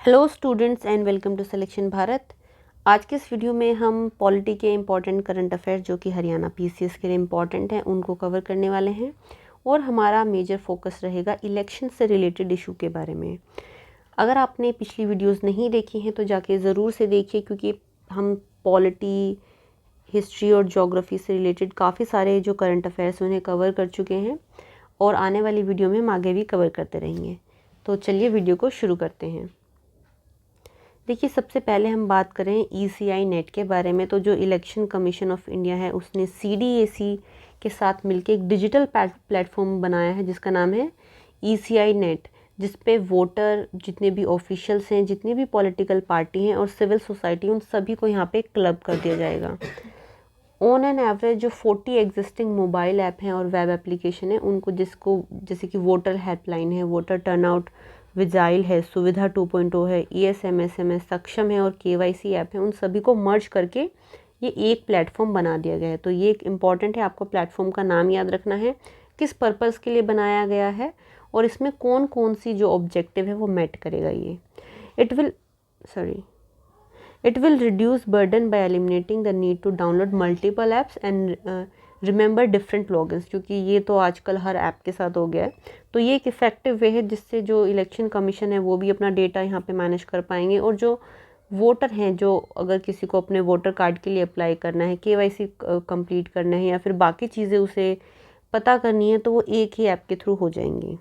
Hello students and welcome to selection Bharat. आज के इस वीडियो में हम पॉलिटी के इम्पॉर्टेंट करंट अफेयर्स जो कि हरियाणा पीसीएस के लिए इम्पॉर्टेंट हैं उनको कवर करने वाले हैं और हमारा मेजर फोकस रहेगा इलेक्शन से रिलेटेड इशू के बारे में। अगर आपने पिछली वीडियोस नहीं देखी हैं तो जाके ज़रूर से देखिए, क्योंकि हम पॉलिटी, हिस्ट्री और ज्योग्राफी से रिलेटेड काफ़ी सारे जो करंट अफेयर्स उन्हें कवर कर चुके हैं और आने वाली वीडियो में हम आगे भी कवर करते रहेंगे। तो चलिए वीडियो को शुरू करते हैं। देखिए, सबसे पहले हम बात करें ईसीआई नेट के बारे में। तो जो इलेक्शन कमीशन ऑफ इंडिया है उसने सीडीएसी के साथ मिलकर एक डिजिटल प्लेटफॉर्म बनाया है जिसका नाम है ईसीआई नेट, जिस पे वोटर, जितने भी ऑफिशियल्स हैं, जितनी भी पॉलिटिकल पार्टी हैं और सिविल सोसाइटी, उन सभी को यहाँ पे क्लब कर दिया जाएगा। ऑन एन एवरेज जो 40 एग्जिस्टिंग मोबाइल ऐप हैं और वेब एप्लीकेशन है उनको, जिसको जैसे कि वोटर हेल्पलाइन है, वोटर टर्नआउट विजाइल है, सुविधा 2.0 है, ESMSM है, सक्षम है और KYC ऐप है, उन सभी को मर्ज करके ये एक प्लेटफॉर्म बना दिया गया है। तो ये एक इम्पॉर्टेंट है, आपको प्लेटफॉर्म का नाम याद रखना है, किस पर्पज़ के लिए बनाया गया है और इसमें कौन कौन सी जो ऑब्जेक्टिव है वो मेट करेगा ये। It will reduce burden by eliminating the need to download multiple apps and remember different logins, क्योंकि ये तो आजकल हर ऐप के साथ हो गया है। तो ये एक इफ़ेक्टिव वे है जिससे जो इलेक्शन कमीशन है वो भी अपना डेटा यहाँ पे मैनेज कर पाएंगे और जो वोटर हैं, जो अगर किसी को अपने वोटर कार्ड के लिए अप्लाई करना है, KYC कंप्लीट करना है या फिर बाकी चीज़ें उसे पता करनी है, तो वो एक ही ऐप के थ्रू हो जाएंगी।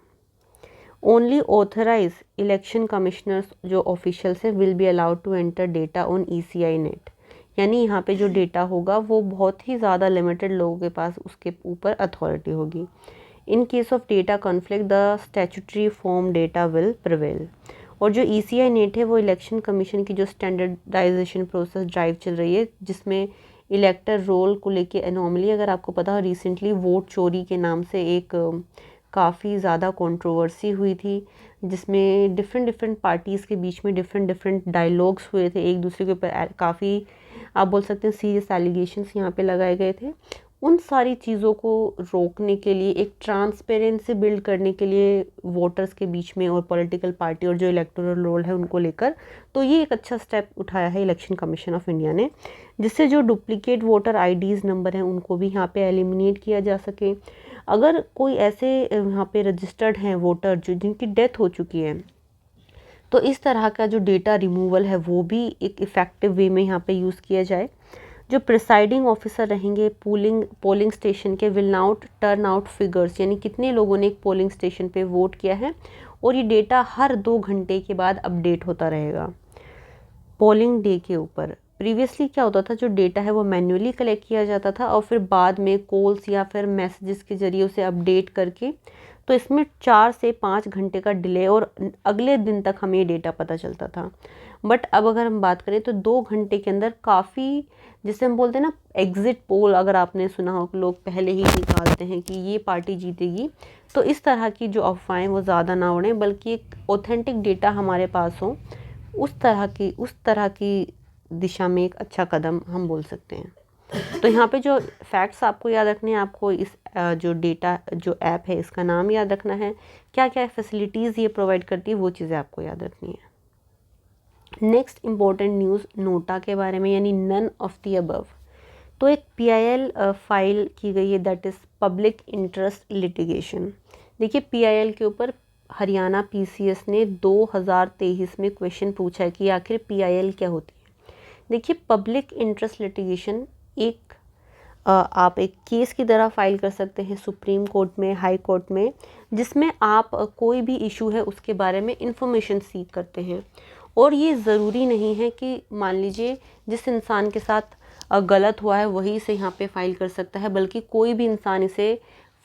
ओनली ऑथराइज इलेक्शन कमिश्नर्स जो ऑफिशियल्स हैं will be allowed to enter data on ECI net, यानी यहाँ पे जो डेटा होगा वो बहुत ही ज़्यादा लिमिटेड लोगों के पास उसके ऊपर अथॉरिटी होगी। In case of data conflict the statutory form data will prevail. और जो ECI नेट है वो इलेक्शन कमीशन की जो स्टैंडर्डाइजेशन प्रोसेस ड्राइव चल रही है, जिसमें इलेक्टर रोल को लेके एनॉमली, अगर आपको पता हो, रिसेंटली वोट चोरी के नाम से एक काफ़ी ज़्यादा कंट्रोवर्सी हुई थी, जिसमें डिफरेंट पार्टीज़ के बीच में डिफरेंट डायलॉग्स हुए थे, एक दूसरे के ऊपर काफ़ी, आप बोल सकते हैं, सीरियस एलिगेशंस यहाँ पे लगाए गए थे। उन सारी चीज़ों को रोकने के लिए, एक ट्रांसपेरेंसी बिल्ड करने के लिए वोटर्स के बीच में और पॉलिटिकल पार्टी और जो इलेक्टोरल रोल है उनको लेकर, तो ये एक अच्छा स्टेप उठाया है इलेक्शन कमीशन ऑफ इंडिया ने, जिससे जो डुप्लीकेट वोटर IDs नंबर हैं उनको भी यहाँ पे एलिमिनेट किया जा सके। अगर कोई ऐसे यहाँ पे रजिस्टर्ड हैं वोटर जो जिनकी डेथ हो चुकी है, तो इस तरह का जो डेटा रिमूवल है वो भी एक इफ़ेक्टिव वे में यहाँ पे यूज़ किया जाए। जो प्रिसाइडिंग ऑफिसर रहेंगे पोलिंग स्टेशन के विल नाउट टर्न आउट फिगर्स, यानी कितने लोगों ने एक पोलिंग स्टेशन पे वोट किया है, और ये डेटा हर 2 घंटे के बाद अपडेट होता रहेगा पोलिंग डे के ऊपर। प्रीवियसली क्या होता था, जो डेटा है वो मैन्युअली कलेक्ट किया जाता था और फिर बाद में कॉल्स या फिर मैसेजेस के ज़रिए उसे अपडेट करके, तो इसमें 4 से 5 घंटे का डिले और अगले दिन तक हमें ये डेटा पता चलता था। बट अब अगर हम बात करें तो 2 घंटे के अंदर काफ़ी, जिसे हम बोलते हैं ना एग्ज़िट पोल, अगर आपने सुना हो, लोग पहले ही निकालते हैं कि ये पार्टी जीतेगी, तो इस तरह की जो अफवाहें वो ज़्यादा ना उड़ें, बल्कि एक ऑथेंटिक डेटा हमारे पास हो, उस तरह की दिशा में एक अच्छा कदम हम बोल सकते हैं। तो यहाँ पे जो फैक्ट्स आपको याद रखने हैं, आपको इस जो डेटा जो ऐप है इसका नाम याद रखना है, क्या क्या फैसिलिटीज़ ये प्रोवाइड करती है वो चीज़ें आपको याद रखनी है। नेक्स्ट इम्पोर्टेंट न्यूज़ नोटा के बारे में, यानी नन ऑफ द अबव। तो एक PIL फाइल की गई है, that is public interest litigation. देखिए, PIL के ऊपर हरियाणा PCS ने 2023 में क्वेश्चन पूछा है कि आखिर PIL क्या होती है। देखिए, पब्लिक इंटरेस्ट लिटिगेशन आप एक केस की तरह फाइल कर सकते हैं सुप्रीम कोर्ट में, हाई कोर्ट में, जिसमें आप कोई भी इशू है उसके बारे में इंफॉर्मेशन सीख करते हैं। और ये ज़रूरी नहीं है कि मान लीजिए जिस इंसान के साथ गलत हुआ है वही इसे यहाँ पे फाइल कर सकता है, बल्कि कोई भी इंसान इसे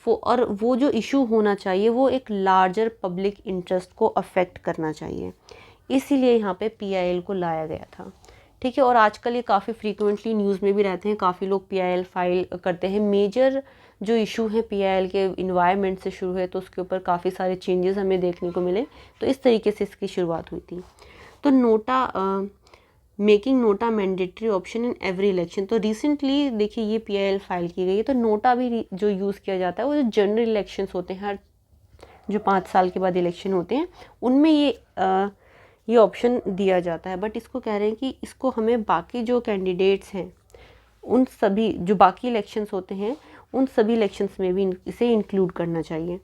और वो जो इशू होना चाहिए वो एक लार्जर पब्लिक इंटरेस्ट को अफेक्ट करना चाहिए, इसीलिए यहाँ पे PIL को लाया गया था। ठीक है, और आजकल ये काफ़ी फ्रीक्वेंटली न्यूज़ में भी रहते हैं, काफ़ी लोग PIL फाइल करते हैं। मेजर जो इशू है PIL के इन्वायरमेंट से शुरू है, तो उसके ऊपर काफ़ी सारे चेंजेस हमें देखने को मिले, तो इस तरीके से इसकी शुरुआत हुई थी। तो NOTA, making NOTA mandatory option in every election. तो रिसेंटली देखिए ये PIL फाइल की गई है, तो नोटा भी जो यूज़ किया जाता है वो जो जनरल इलेक्शंस होते हैं, हर जो 5 साल के बाद इलेक्शन होते हैं, उनमें ये ये ऑप्शन दिया जाता है। बट इसको कह रहे हैं कि इसको हमें बाकी जो कैंडिडेट्स हैं उन सभी जो बाकी इलेक्शंस होते हैं उन सभी इलेक्शंस में भी इसे इंक्लूड करना चाहिए।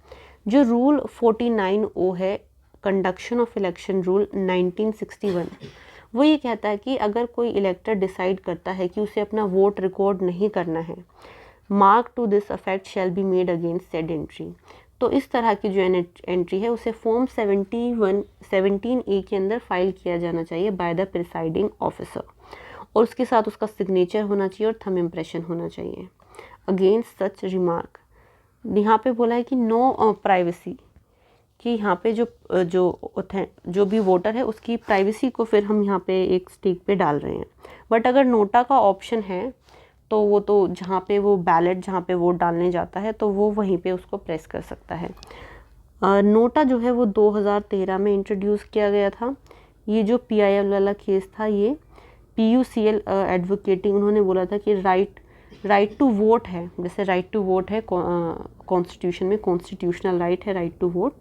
जो रूल 49O है, कंडक्शन ऑफ इलेक्शन रूल 1961, वो ये कहता है कि अगर कोई इलेक्टर डिसाइड करता है कि उसे अपना वोट रिकॉर्ड नहीं करना है, mark to this effect shall be made against said entry. तो इस तरह की जो एंट्री है उसे फॉर्म 17A के अंदर फाइल किया जाना चाहिए बाय द प्रिसाइडिंग ऑफिसर, और उसके साथ उसका सिग्नेचर होना चाहिए और थंब इम्प्रेशन होना चाहिए। अगेंस्ट सच रिमार्क, यहाँ पे बोला है कि नो प्राइवेसी, कि यहाँ पे जो भी वोटर है उसकी प्राइवेसी को फिर हम यहाँ पे एक स्टिक पे डाल रहे हैं। बट अगर नोटा का ऑप्शन है तो वो तो जहाँ पे वो बैलेट जहाँ पे वोट डालने जाता है तो वो वहीं पे उसको प्रेस कर सकता है। नोटा जो है वो 2013 में इंट्रोड्यूस किया गया था। ये जो PIL वाला केस था ये PUCL एडवोकेटिंग, उन्होंने बोला था कि राइट टू वोट है, जैसे राइट टू वोट है कॉन्स्टिट्यूशन में, कॉन्स्टिट्यूशनल राइट है राइट टू वोट,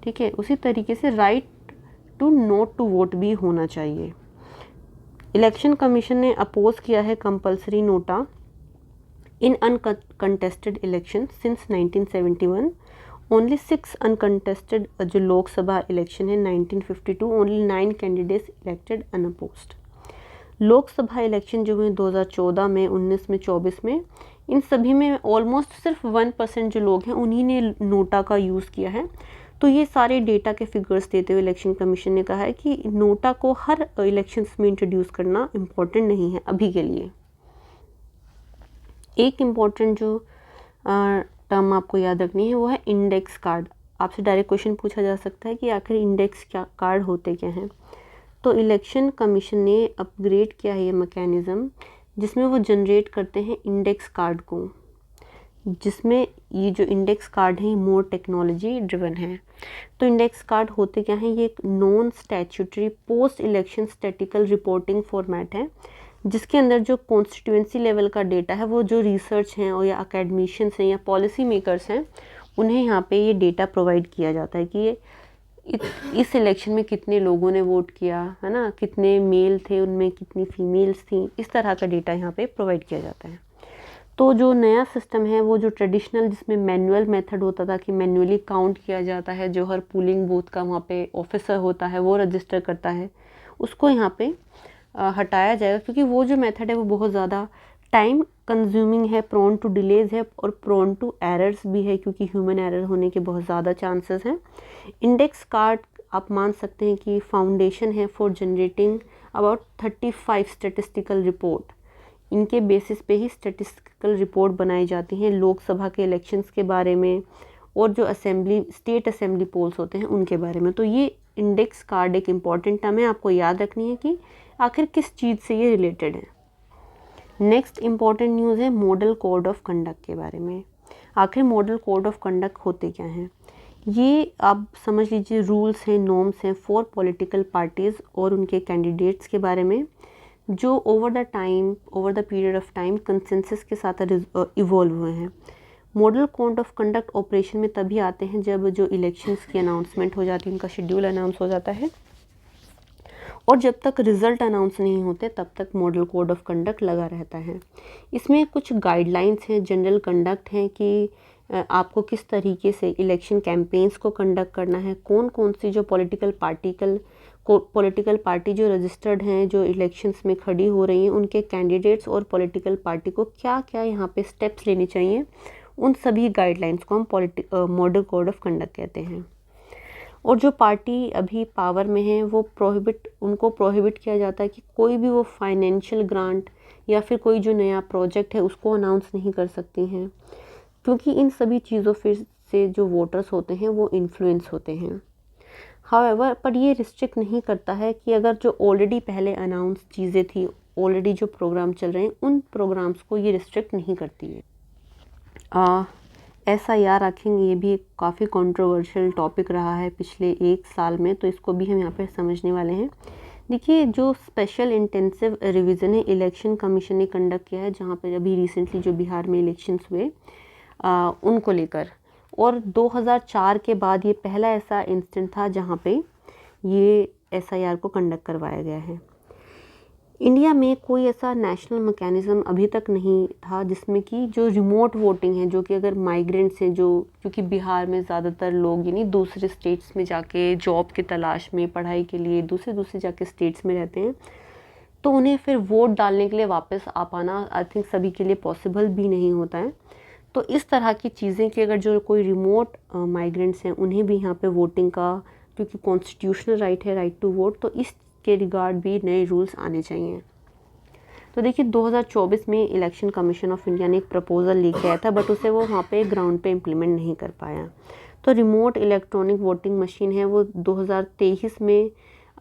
ठीक है, उसी तरीके से right to not to vote भी होना चाहिए। इलेक्शन कमीशन ने अपोज किया है compulsory NOTA in uncontested election since 1971। Only 6 uncontested जो लोकसभा इलेक्शन है 1952, only 9 candidates elected unopposed. Lok Sabha election जो हुए 2014 में, 19 में, 24 में, इन सभी में ऑलमोस्ट सिर्फ 1% जो लोग हैं उन्हीं ने नोटा का यूज़ किया है। तो ये सारे डेटा के फिगर्स देते हुए इलेक्शन कमीशन ने कहा है कि नोटा को हर इलेक्शंस में इंट्रोड्यूस करना इम्पोर्टेंट नहीं है अभी के लिए। एक इम्पॉर्टेंट जो टर्म आपको याद रखनी है वो है इंडेक्स कार्ड। आपसे डायरेक्ट क्वेश्चन पूछा जा सकता है कि आखिर इंडेक्स कार्ड होते क्या हैं। तो इलेक्शन कमीशन ने अपग्रेड किया है ये मैकेनिज़्म जिसमें वो जनरेट करते हैं इंडेक्स कार्ड को, जिसमें ये जो इंडेक्स कार्ड है मोर टेक्नोलॉजी ड्रिवन है। तो इंडेक्स कार्ड होते क्या हैं, ये एक non statutory post election statistical reporting format है जिसके अंदर जो कॉन्स्टिट्यूएंसी लेवल का डेटा है वो जो रिसर्च हैं और या अकेडमिशियंस हैं या पॉलिसी मेकर्स हैं उन्हें यहाँ पे ये डेटा प्रोवाइड किया जाता है कि ये इस इलेक्शन में कितने लोगों ने वोट किया है ना, कितने मेल थे उनमें कितनी फीमेल्स थी, इस तरह का डेटा यहाँ पे प्रोवाइड किया जाता है। तो जो नया सिस्टम है वो जो ट्रेडिशनल जिसमें मैनुअल मेथड होता था कि मैनुअली काउंट किया जाता है, जो हर पोलिंग बूथ का वहाँ पे ऑफिसर होता है वो रजिस्टर करता है, उसको यहाँ पे हटाया जाएगा क्योंकि वो जो मेथड है वो बहुत ज़्यादा टाइम कंज्यूमिंग है, प्रोन टू डिलेज है और प्रोन टू एरर्स भी है क्योंकि ह्यूमन एरर होने के बहुत ज़्यादा चांसेस हैं। इंडेक्स कार्ड आप मान सकते हैं कि फाउंडेशन है for generating about 35 statistical report. इनके बेसिस पे ही स्टेटिस्टिकल रिपोर्ट बनाई जाती हैं लोकसभा के इलेक्शंस के बारे में और जो स्टेट असेंबली पोल्स होते हैं उनके बारे में। तो ये इंडेक्स कार्ड एक इम्पॉर्टेंट टर्म है, आपको याद रखनी है कि आखिर किस चीज़ से ये रिलेटेड है। नेक्स्ट इम्पॉर्टेंट न्यूज़ है मॉडल कोड ऑफ कंडक्ट के बारे में। आखिर मॉडल कोड ऑफ कंडक्ट होते क्या हैं, ये आप समझ लीजिए रूल्स हैं, नॉर्म्स हैं फॉर पॉलिटिकल पार्टीज़ और उनके कैंडिडेट्स के बारे में जो over the period of time consensus के साथ इवॉल्व हुए हैं। Model code of conduct operation में तभी आते हैं जब जो इलेक्शंस की अनाउंसमेंट हो जाती है, उनका शेड्यूल अनाउंस हो जाता है और जब तक रिज़ल्ट अनाउंस नहीं होते तब तक मॉडल कोड ऑफ कंडक्ट लगा रहता है। इसमें कुछ गाइडलाइंस हैं, जनरल कंडक्ट हैं कि आपको किस तरीके से इलेक्शन कैंपेन्स को कंडक्ट करना है, कौन कौन सी जो पॉलिटिकल पार्टी जो रजिस्टर्ड हैं जो इलेक्शंस में खड़ी हो रही हैं उनके कैंडिडेट्स और पॉलिटिकल पार्टी को क्या क्या यहाँ पे स्टेप्स लेने चाहिए, उन सभी गाइडलाइंस को हम मॉडल कोड ऑफ कंडक्ट कहते हैं। और जो पार्टी अभी पावर में है वो उनको प्रोहिबिट किया जाता है कि कोई भी वो फाइनेंशियल ग्रांट या फिर कोई जो नया प्रोजेक्ट है उसको अनाउंस नहीं कर सकती हैं क्योंकि इन सभी चीज़ों से जो वोटर्स होते हैं वो इन्फ्लुएंस होते हैं। हाउएवर पर ये रिस्ट्रिक्ट नहीं करता है कि अगर जो ऑलरेडी पहले अनाउंस चीज़ें थी, ऑलरेडी जो प्रोग्राम चल रहे हैं उन प्रोग्राम्स को ये रिस्ट्रिक्ट नहीं करती है। SIR आखिर ये भी काफ़ी कंट्रोवर्शियल टॉपिक रहा है पिछले 1 साल में, तो इसको भी हम यहाँ पे समझने वाले हैं। देखिए जो स्पेशल इंटेंसिव रिवीजन है इलेक्शन कमीशन ने कंडक्ट किया है जहाँ पर अभी रिसेंटली जो बिहार में इलेक्शंस हुए उनको लेकर, और 2004 के बाद ये पहला ऐसा इंस्टेंट था जहाँ पे ये SIR को कंडक्ट करवाया गया है। इंडिया में कोई ऐसा नेशनल मैकेनिज़्म अभी तक नहीं था जिसमें कि जो रिमोट वोटिंग है, जो कि अगर माइग्रेंट्स हैं, जो क्योंकि बिहार में ज़्यादातर लोग यानी दूसरे स्टेट्स में जाके जॉब की तलाश में, पढ़ाई के लिए दूसरे जाके स्टेट्स में रहते हैं, तो उन्हें फिर वोट डालने के लिए वापस आ पाना आई थिंक सभी के लिए पॉसिबल भी नहीं होता है। तो इस तरह की चीज़ें कि अगर जो कोई रिमोट माइग्रेंट्स हैं उन्हें भी यहाँ पे वोटिंग का, क्योंकि कॉन्स्टिट्यूशनल राइट है, राइट टू वोट, तो इसके रिगार्ड भी नए रूल्स आने चाहिए। तो देखिए 2024 में इलेक्शन कमीशन ऑफ इंडिया ने एक प्रपोज़ल लेके आया था, बट उसे वो वहाँ पे ग्राउंड पे इम्प्लीमेंट नहीं कर पाया। तो रिमोट इलेक्ट्रॉनिक वोटिंग मशीन है वो 2023 में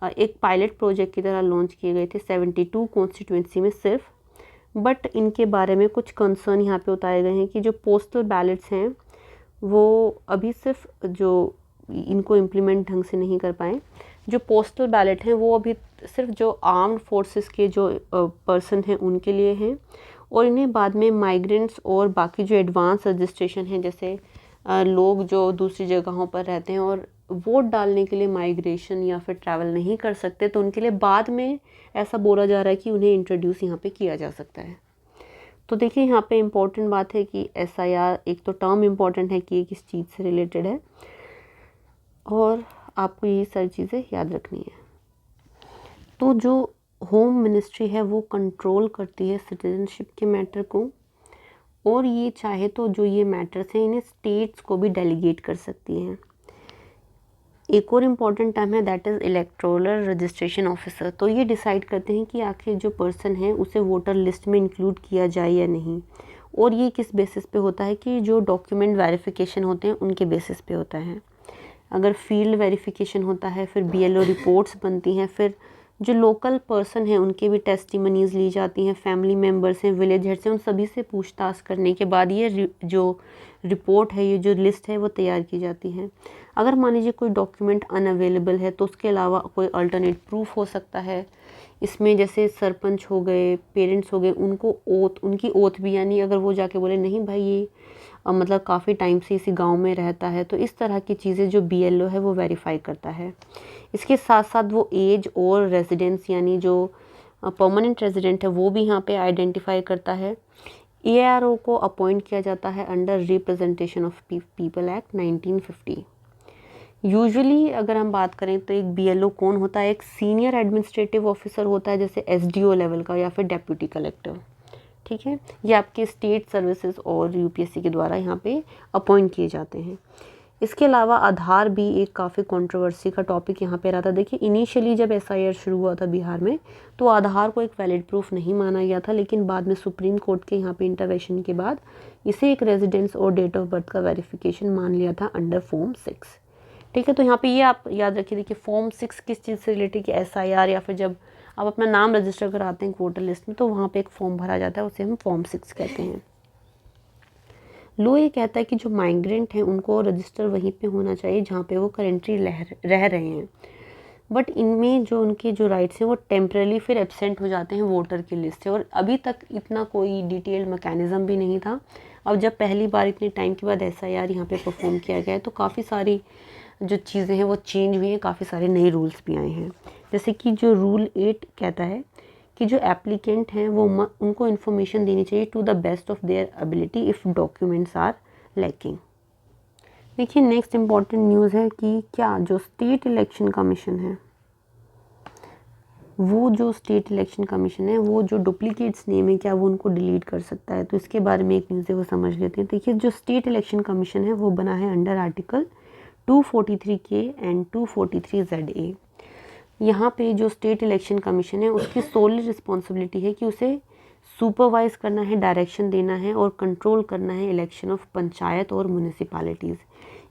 एक पायलट प्रोजेक्ट की तरह लॉन्च किए गए थे 72 कॉन्स्टिट्यूंसी में सिर्फ। बट इनके बारे में कुछ कंसर्न यहाँ पे उतारे गए हैं कि जो पोस्टल बैलेट्स हैं वो अभी सिर्फ जो इनको इम्प्लीमेंट ढंग से नहीं कर पाए। जो पोस्टल बैलेट हैं वो अभी सिर्फ जो आर्म्ड फोर्सेस के जो पर्सन हैं उनके लिए हैं, और इन्हें बाद में माइग्रेंट्स और बाकी जो एडवांस रजिस्ट्रेशन हैं, जैसे लोग जो दूसरी जगहों पर रहते हैं और वोट डालने के लिए माइग्रेशन या फिर ट्रैवल नहीं कर सकते, तो उनके लिए बाद में ऐसा बोला जा रहा है कि उन्हें इंट्रोड्यूस यहाँ पे किया जा सकता है। तो देखिए यहाँ पे इम्पोर्टेंट बात है कि SIR, एक तो टर्म इम्पोर्टेंट है कि ये किस चीज़ से रिलेटेड है, और आपको ये सारी चीज़ें याद रखनी है। तो जो होम मिनिस्ट्री है वो कंट्रोल करती है सिटीजनशिप के मैटर को, और ये चाहे तो जो ये मैटर्स हैं इन्हें स्टेट्स को भी डेलीगेट कर सकती हैं। एक और इम्पॉर्टेंट टर्म है that is electoral registration officer. तो ये डिसाइड करते हैं कि आखिर जो पर्सन है उसे वोटर लिस्ट में इंक्लूड किया जाए या नहीं, और ये किस बेसिस पे होता है कि जो डॉक्यूमेंट वेरिफिकेशन होते हैं उनके बेसिस पे होता है। अगर फील्ड वेरिफिकेशन होता है, फिर BLO रिपोर्ट्स बनती हैं, फिर जो लोकल पर्सन हैं उनके भी टेस्टिमनीज़ ली जाती हैं, फैमिली मेम्बर्स हैं, विलेज हेड्स हैं, उन सभी से पूछताछ करने के बाद ये जो रिपोर्ट है, ये जो लिस्ट है वो तैयार की जाती है। अगर मान लीजिए कोई डॉक्यूमेंट अनअवेलेबल है तो उसके अलावा कोई अल्टरनेट प्रूफ हो सकता है। इसमें जैसे सरपंच हो गए, पेरेंट्स हो गए, उनकी ओथ भी, यानी अगर वो जाके बोले नहीं भाई ये मतलब काफ़ी टाइम से इसी गांव में रहता है, तो इस तरह की चीज़ें जो BLO है वो वेरीफाई करता है। इसके साथ साथ वो एज और रेजिडेंस, यानी जो परमानेंट रेजिडेंट है वो भी यहाँ पे आइडेंटिफाई करता है। ARO को अपॉइंट किया जाता है under representation of people act 1950। Usually अगर हम बात करें तो एक BLO कौन होता है, एक सीनियर एडमिनिस्ट्रेटिव ऑफिसर होता है, जैसे SDO लेवल का या फिर डेप्यूटी कलेक्टर। ठीक है, ये आपके स्टेट सर्विसेज और UPSC के द्वारा यहाँ पे अपॉइंट किए जाते हैं। इसके अलावा आधार भी एक काफ़ी कंट्रोवर्सी का टॉपिक यहाँ पे रहा था। देखिए इनिशियली जब SIR शुरू हुआ था बिहार में तो आधार को एक वैलिड प्रूफ नहीं माना गया था, लेकिन बाद में सुप्रीम कोर्ट के यहाँ पे इंटरवेंशन के बाद इसे एक रेजिडेंस और डेट ऑफ बर्थ का वेरिफिकेशन मान लिया था अंडर फॉर्म 6। ठीक है, तो यहाँ पे ये आप याद रखिए, देखिए फॉर्म 6 किस चीज़ से रिलेटेड, कि SIR या फिर जब आप अपना नाम रजिस्टर कराते हैं वोटर लिस्ट में तो वहाँ पे एक फॉर्म भरा जाता है, उसे हम फॉर्म 6 कहते हैं। लो ये कहता है कि जो माइग्रेंट हैं उनको रजिस्टर वहीं पे होना चाहिए जहाँ पे वो करेंटली रह रहे हैं, बट इनमें जो उनके जो राइट्स हैं वो टेम्परली फिर एब्सेंट हो जाते हैं वोटर की लिस्ट से, और अभी तक इतना कोई डिटेल्ड मैकेनिज़्म भी नहीं था। अब जब पहली बार इतने टाइम के बाद SIR यहाँ पे परफॉर्म किया गया है तो काफ़ी सारी जो चीज़ें हैं वो चेंज हुई हैं, काफ़ी सारे नए रूल्स भी आए हैं। जैसे कि जो रूल 8 कहता है कि जो एप्लीकेंट हैं वो उनको इन्फॉर्मेशन देनी चाहिए to the best of their ability if documents are lacking. देखिए नेक्स्ट इम्पॉर्टेंट न्यूज़ है कि क्या जो स्टेट इलेक्शन कमीशन है वो जो डुप्लीकेट्स नेम है क्या वो उनको डिलीट कर सकता है, तो इसके बारे में एक न्यूज़ है वो समझ लेते हैं। देखिए जो स्टेट इलेक्शन कमीशन है वो बना है under article 243K and 243ZA। यहाँ पे जो स्टेट इलेक्शन कमीशन है उसकी सोली रिस्पॉन्सिबिलिटी है कि उसे सुपरवाइज करना है, डायरेक्शन देना है और कंट्रोल करना है इलेक्शन ऑफ पंचायत और म्यूनिसिपैलिटीज़।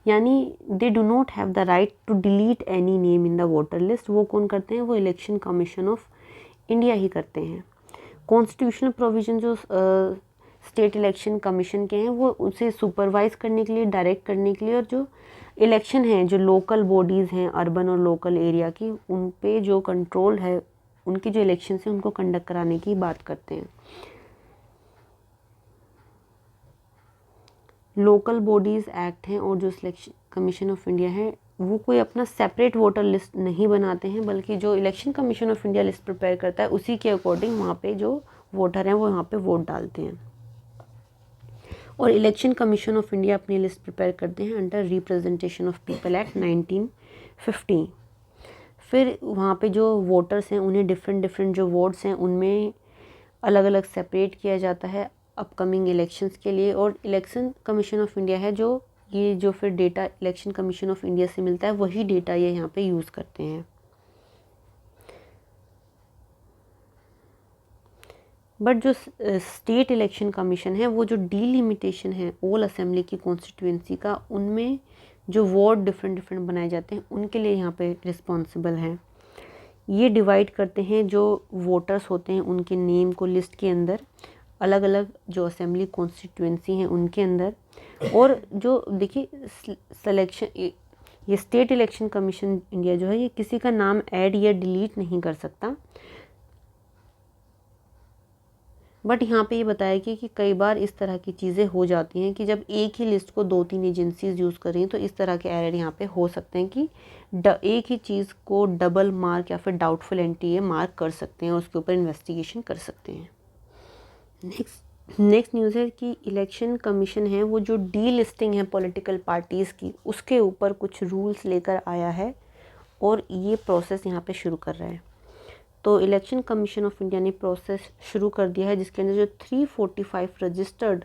यानी they do not have the right to delete any name in the voter list. वो कौन करते हैं, वो इलेक्शन कमीशन ऑफ इंडिया ही करते हैं। कॉन्स्टिट्यूशनल प्रोविजन जो स्टेट इलेक्शन कमीशन के हैं वो उसे सुपरवाइज करने के लिए, डायरेक्ट करने के लिए, और जो इलेक्शन है जो लोकल बॉडीज़ हैं अर्बन और लोकल एरिया की, उन पे जो कंट्रोल है, उनके जो इलेक्शन है उनको कंडक्ट कराने की बात करते हैं। लोकल बॉडीज़ एक्ट हैं और जो सिलेक्शन कमीशन ऑफ इंडिया है वो कोई अपना सेपरेट वोटर लिस्ट नहीं बनाते हैं, बल्कि जो election commission of India list prepare करता है उसी के अकॉर्डिंग वहाँ पे जो वोटर हैं वो यहाँ पे वोट डालते हैं। और इलेक्शन कमीशन ऑफ इंडिया अपनी लिस्ट प्रिपेयर करते हैं under representation of people act 1950। फिर वहाँ पे जो वोटर्स हैं उन्हें डिफरेंट जो वोट्स हैं उनमें अलग अलग सेपरेट किया जाता है अपकमिंग इलेक्शंस के लिए। और इलेक्शन कमीशन ऑफ इंडिया है जो ये जो फिर data election commission of India से मिलता है वही डेटा ये यहाँ पे यूज़ करते हैं। बट जो स्टेट इलेक्शन कमीशन है वो जो डीलिमिटेशन है ऑल असेंबली की कॉन्स्टिट्यूएंसी का, उनमें जो वार्ड डिफरेंट बनाए जाते हैं उनके लिए यहाँ पे रिस्पॉन्सिबल है। ये डिवाइड करते हैं जो वोटर्स होते हैं उनके नेम को लिस्ट के अंदर, अलग अलग जो असेंबली कॉन्स्टिट्यूएंसी हैं उनके अंदर। और जो देखिए सिलेक्शन, ये स्टेट इलेक्शन कमीशन इंडिया जो है ये किसी का नाम ऐड या डिलीट नहीं कर सकता। बट यहाँ पे ये बताया कि कई बार इस तरह की चीज़ें हो जाती हैं कि जब एक ही लिस्ट को 2-3 एजेंसीज यूज़ कर रही हैं तो इस तरह के एरर यहाँ पे हो सकते हैं कि एक ही चीज़ को डबल मार्क या फिर डाउटफुल एंट्री मार्क कर सकते हैं और उसके ऊपर इन्वेस्टिगेशन कर सकते हैं। नेक्स्ट न्यूज़ है कि इलेक्शन कमीशन है वो जो डी लिस्टिंग है पॉलिटिकल पार्टीज़ की उसके ऊपर कुछ रूल्स लेकर आया है और ये प्रोसेस यहाँ पे शुरू कर रहा है। तो इलेक्शन कमीशन ऑफ इंडिया ने प्रोसेस शुरू कर दिया है जिसके अंदर जो 345 रजिस्टर्ड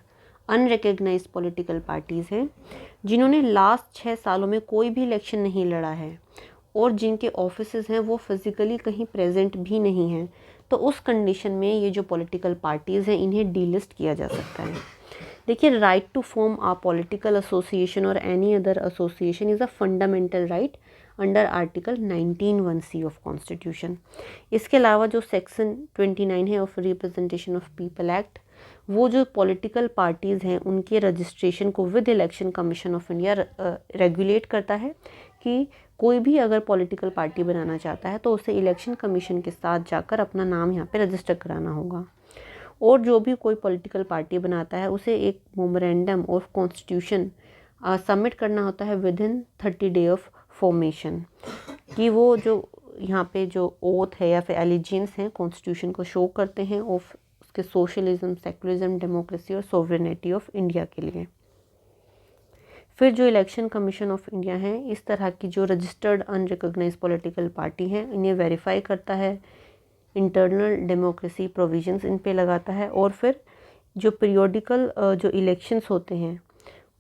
अनरिकग्नाइज्ड पॉलिटिकल पार्टीज़ हैं जिन्होंने लास्ट 6 सालों में कोई भी इलेक्शन नहीं लड़ा है और जिनके ऑफिसेज हैं वो फिज़िकली कहीं प्रेजेंट भी नहीं हैं, तो उस कंडीशन में ये जो पॉलिटिकल पार्टीज़ हैं इन्हें डीलिस्ट किया जा सकता है। देखिए, right to form a political association और any other association is a fundamental right under article 19(1)(c) of constitution. इसके अलावा जो सेक्शन 29 है of representation of people act, वो जो पॉलिटिकल पार्टीज़ हैं उनके रजिस्ट्रेशन को with election commission of India regulate करता है कि कोई भी अगर पॉलिटिकल पार्टी बनाना चाहता है तो उसे इलेक्शन कमीशन के साथ जाकर अपना नाम यहाँ पे रजिस्टर कराना होगा। और जो भी कोई पॉलिटिकल पार्टी बनाता है उसे एक मेमोरेंडम ऑफ कॉन्स्टिट्यूशन सबमिट करना होता है with in 30 day of formation, कि वो जो यहाँ पे जो ओथ है या फिर एलिजेंस है कॉन्स्टिट्यूशन को शो करते हैं ऑफ उसके सोशलिज्म, सेकुलरिज्म, डेमोक्रेसी और सॉवरेनिटी ऑफ इंडिया के लिए। फिर जो इलेक्शन कमीशन ऑफ इंडिया है इस तरह की जो रजिस्टर्ड अनरिकॉग्नाइज पॉलिटिकल पार्टी हैं इन्हें वेरीफाई करता है, इंटरनल डेमोक्रेसी प्रोविजंस इन पे लगाता है और फिर जो पीरियोडिकल जो इलेक्शंस होते हैं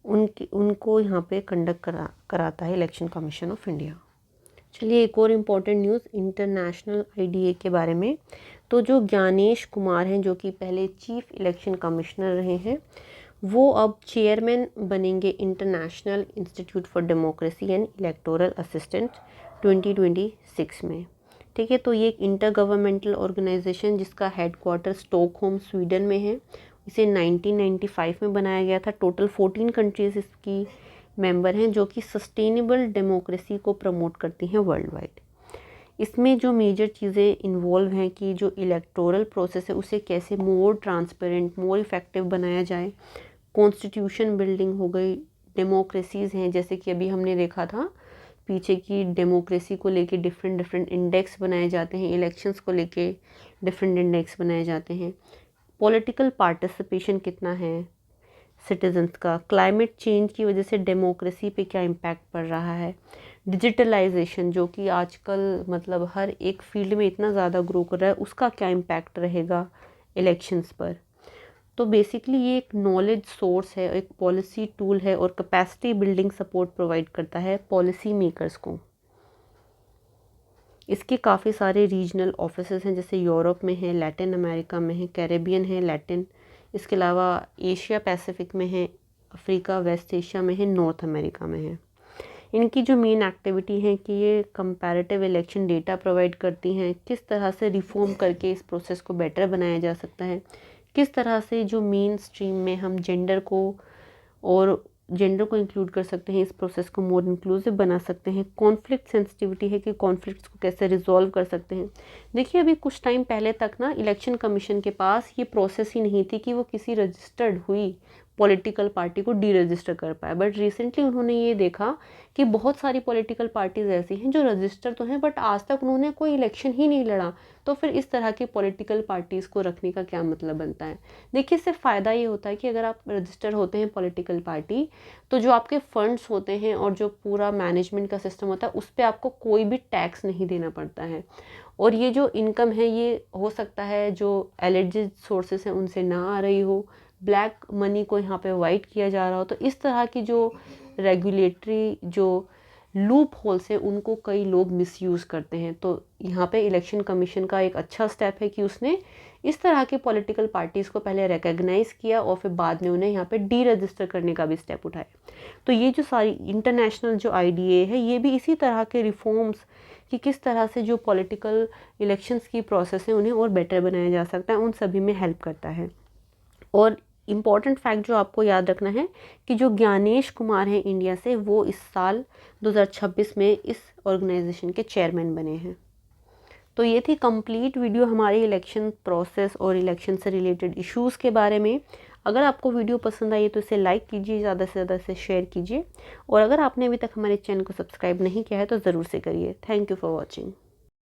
उनको यहाँ पे कंडक्ट कराता है इलेक्शन कमीशन ऑफ इंडिया। चलिए एक और इम्पॉर्टेंट न्यूज़ इंटरनेशनल IDA के बारे में। तो जो ज्ञानेश कुमार हैं जो कि पहले चीफ इलेक्शन कमिश्नर रहे हैं, वो अब चेयरमैन बनेंगे international institute for democracy and electoral assistant 2026 में। ठीक है, तो ये एक इंटर गवर्नमेंटल ऑर्गेनाइजेशन जिसका हेडक्वार्टर स्टॉकहोम स्वीडन में है। इसे 1995 में बनाया गया था। टोटल 14 कंट्रीज़ इसकी मेंबर हैं जो कि सस्टेनेबल डेमोक्रेसी को प्रमोट करती हैं वर्ल्ड वाइड। इसमें जो मेजर चीज़ें इन्वॉल्व हैं कि जो इलेक्टोरल प्रोसेस है उसे कैसे मोर ट्रांसपेरेंट, मोर इफ़ेक्टिव बनाया जाए, कॉन्स्टिट्यूशन बिल्डिंग हो गई, डेमोक्रेसीज़ हैं जैसे कि अभी हमने देखा था पीछे की डेमोक्रेसी को लेके डिफरेंट इंडेक्स बनाए जाते हैं, इलेक्शंस को लेके डिफरेंट इंडेक्स बनाए जाते हैं, पॉलिटिकल पार्टिसिपेशन कितना है सिटीजन्स का, क्लाइमेट चेंज की वजह से डेमोक्रेसी पे क्या इम्पैक्ट पड़ रहा है, डिजिटलाइजेशन जो कि आजकल मतलब हर एक फील्ड में इतना ज़्यादा ग्रो कर रहा है उसका क्या इम्पैक्ट रहेगा इलेक्शंस पर। तो बेसिकली ये एक नॉलेज सोर्स है, एक पॉलिसी टूल है और कैपेसिटी बिल्डिंग सपोर्ट प्रोवाइड करता है पॉलिसी मेकर्स को। इसके काफ़ी सारे रीजनल ऑफिसेस हैं जैसे यूरोप में है, लैटिन अमेरिका में है, कैरेबियन है, लैटिन, इसके अलावा एशिया पैसिफिक में है, अफ्रीका, वेस्ट एशिया में है, नॉर्थ अमेरिका में है। इनकी जो मेन एक्टिविटी है कि ये कंपैरेटिव इलेक्शन डेटा प्रोवाइड करती हैं, किस तरह से रिफॉर्म करके इस प्रोसेस को बेटर बनाया जा सकता है, किस तरह से जो मेन स्ट्रीम में हम जेंडर को इंक्लूड कर सकते हैं, इस प्रोसेस को मोर इंक्लूसिव बना सकते हैं, कॉन्फ्लिक्ट सेंसिटिविटी है कि कॉन्फ्लिक्ट्स को कैसे रिजॉल्व कर सकते हैं। देखिए अभी कुछ टाइम पहले तक ना इलेक्शन कमीशन के पास ये प्रोसेस ही नहीं थी कि वो किसी रजिस्टर्ड हुई पॉलिटिकल पार्टी को डी रजिस्टर कर पाए। बट रिसेंटली उन्होंने ये देखा कि बहुत सारी पॉलिटिकल पार्टीज़ ऐसी हैं जो रजिस्टर तो हैं बट आज तक उन्होंने कोई इलेक्शन ही नहीं लड़ा। तो फिर इस तरह की पॉलिटिकल पार्टीज़ को रखने का क्या मतलब बनता है। देखिए, इससे फ़ायदा ये होता है कि अगर आप रजिस्टर होते हैं पॉलिटिकल पार्टी, तो जो आपके फंड्स होते हैं और जो पूरा मैनेजमेंट का सिस्टम होता है उस पर आपको कोई भी टैक्स नहीं देना पड़ता है। और ये जो इनकम है ये हो सकता है जो एलिजिड सोर्सेस हैं उनसे ना आ रही हो, ब्लैक मनी को यहाँ पे वाइट किया जा रहा हो। तो इस तरह की जो रेगुलेटरी जो लूप होल्स हैं उनको कई लोग मिसयूज़ करते हैं। तो यहाँ पे इलेक्शन कमीशन का एक अच्छा स्टेप है कि उसने इस तरह की पॉलिटिकल पार्टीज़ को पहले रिकॉग्नाइज़ किया और फिर बाद में उन्हें यहाँ पे डी रजिस्टर करने का भी स्टेप उठाया। तो ये जो सारी इंटरनेशनल जो आईडीए है ये भी इसी तरह के रिफॉर्म्स कि किस तरह से जो पॉलिटिकल इलेक्शंस की प्रोसेस है उन्हें और बेटर बनाया जा सकता है, उन सभी में हेल्प करता है। और इम्पॉर्टेंट फैक्ट जो आपको याद रखना है कि जो ज्ञानेश कुमार हैं इंडिया से, वो इस साल 2026 में इस ऑर्गेनाइजेशन के चेयरमैन बने हैं। तो ये थी कंप्लीट वीडियो हमारे इलेक्शन प्रोसेस और इलेक्शन से रिलेटेड इश्यूज़ के बारे में। अगर आपको वीडियो पसंद आई तो इसे लाइक कीजिए, ज़्यादा से ज़्यादा इसे शेयर कीजिए और अगर आपने अभी तक हमारे चैनल को सब्सक्राइब नहीं किया है तो ज़रूर से करिए। Thank you for watching.